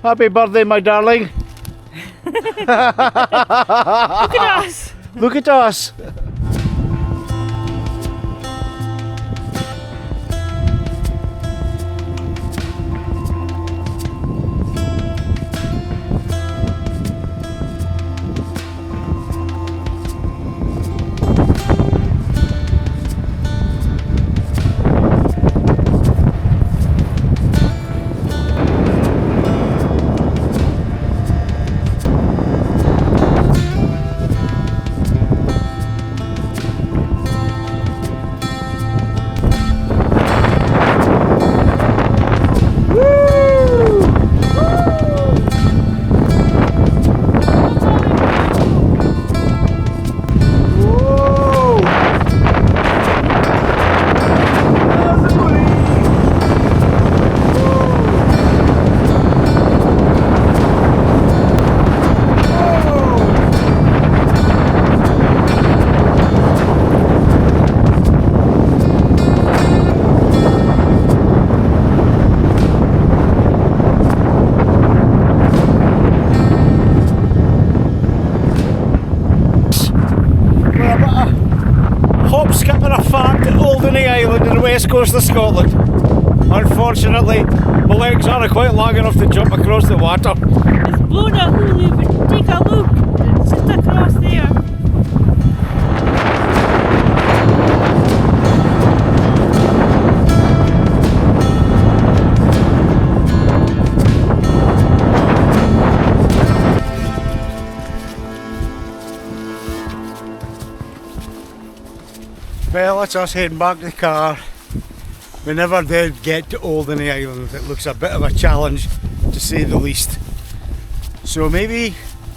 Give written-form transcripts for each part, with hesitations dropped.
Happy birthday, my darling. Look at us. Look at us. Skipping a fart at Oldany Island in the west coast of Scotland. Unfortunately, my legs aren't quite long enough to jump across the water. It's blown a hulu, but take a look. It's just across there. Well, that's us heading back to the car. We never did get to Oldany Island. It looks a bit of a challenge, to say the least. So maybe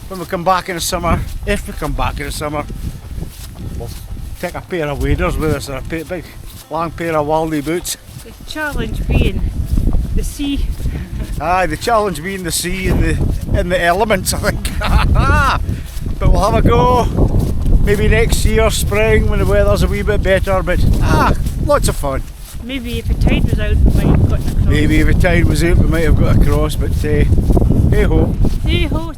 when we come back in the summer, if we come back in the summer, we'll take a pair of waders with us, or a big long pair of Waldy boots. The challenge being the sea. Aye, the challenge being the sea and the elements, I think. But we'll have a go. Maybe next year, spring, when the weather's a wee bit better, but lots of fun. Maybe if the tide was out, we might have gotten across. Maybe if the tide was out, we might have got across, but hey ho. Hey ho.